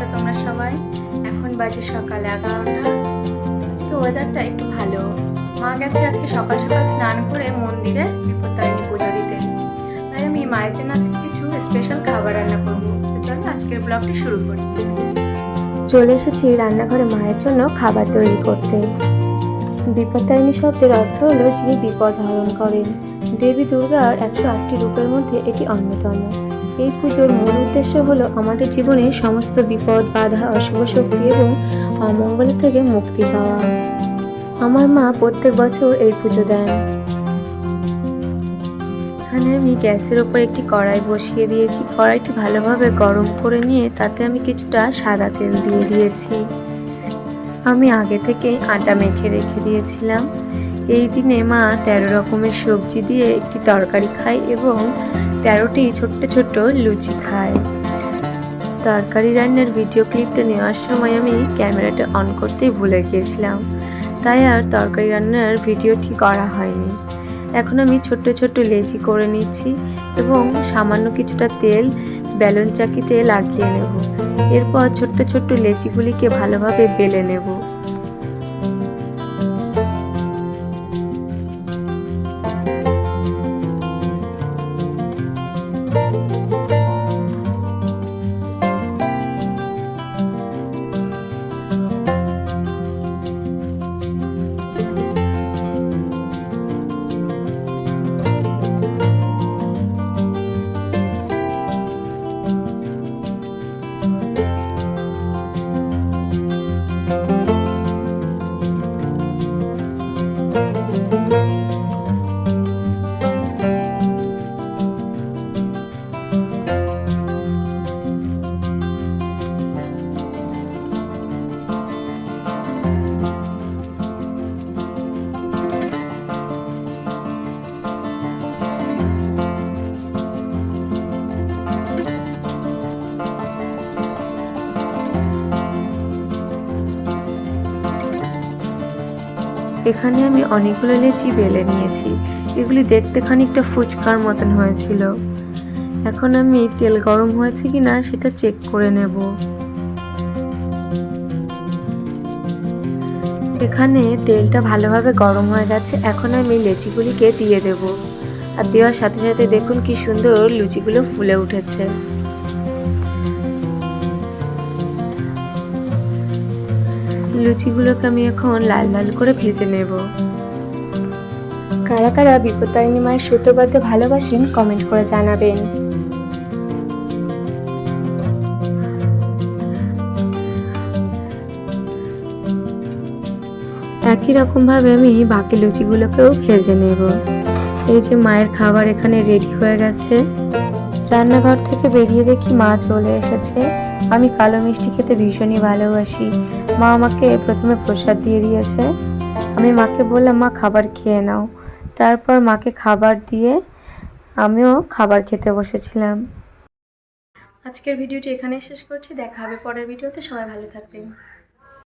আছো তোমরা সবাই? এখন বাজে সকাল 11টা। আজকে ওয়েদারটা একটু ভালো। মা গেছে আজকে সকাল সকাল স্নান করে মন্দিরে বিপত্তারিণী পুজো দিতে। তাই আমি মায়ের জন্য আজকে কিছু স্পেশাল খাবার রান্না করবো। তো চলো আজকের ব্লগটি শুরু করি। চলে এসেছি রান্নাঘরে মায়ের জন্য খাবার তৈরি করতে। বিপত্তারিণী শব্দের অর্থ হলো যিনি বিপদ হরণ করেন। দেবী দুর্গার 108টি রূপের মধ্যে এটি অন্যতম। এই পুজোর মূল উদ্দেশ্য হলো আমাদের জীবনের সমস্ত বিপদ, বাধা, অশুভ শক্তি এবং অমঙ্গল থেকে মুক্তি পাওয়া। আমার মা প্রত্যেক বছর এই পুজো দেন। এখানে আমি গ্যাসের ওপর একটি কড়াই বসিয়ে দিয়েছি। কড়াইটি ভালোভাবে গরম করে নিয়ে তাতে আমি কিছুটা সাদা তেল দিয়ে দিয়েছি। আমি আগে থেকেই আটা মেখে রেখে দিয়েছিলাম। এই দিনে মা 13 রকমের সবজি দিয়ে একটি তরকারি খায় এবং 13টি ছোট্ট ছোট্ট লুচি খায়। তরকারি রান্নার ভিডিও ক্লিপটা নেওয়ার সময় আমি ক্যামেরাটা অন করতেই ভুলে গিয়েছিলাম, তাই আর তরকারি রান্নার ভিডিওটি করা হয়নি। এখন আমি ছোট্ট ছোট্ট লেচি করে নিচ্ছি এবং সামান্য কিছুটা তেল বেলুন চাকিতে লাগিয়ে নেব। এরপর ছোট্ট ছোট্ট লেচিগুলিকে ভালোভাবে বেলে নেব। এখানে আমি অনেকগুলো লেচি বেলে নিয়েছি। এগুলি দেখতে খানিকটা ফুচকার মতন হয়েছিল। এখন আমি তেল গরম হয়েছে কিনা সেটা চেক করে নেব। এখানে তেলটা ভালোভাবে গরম হয়ে গেছে। এখন আমি লেচিগুলিকে দিয়ে দেব। আর দেওয়ার সাথে সাথে দেখুন কি সুন্দর লুচিগুলো ফুলে উঠেছে। লুচিগুলোকে আমি এখন লাল লাল করে ভেজে নেব। কারা কারা বিপত্তারিণী মায়ের সূত্র বাঁধতে ভালোবাসেন কমেন্ট করে জানাবেন। একই রকম ভাবে আমি বাকি লুচিগুলোকেও ভেজে নেব। এই যে মায়ের খাবার এখানে রেডি হয়ে গেছে। রান্নাঘর থেকে বেরিয়ে দেখি মা চলে এসেছে। আমি কালো মিষ্টি খেতে ভীষণই ভালোবাসি। মা আমাকে প্রথমে প্রসাদ দিয়ে দিয়েছে। আমি মাকে বললাম, মা খাবার খেয়ে নাও। তারপর মাকে খাবার দিয়ে আমিও খাবার খেতে বসেছিলাম। আজকের ভিডিওটি এখানেই শেষ করছি। দেখা হবে পরের ভিডিওতে। সবাই ভালো থাকবেন।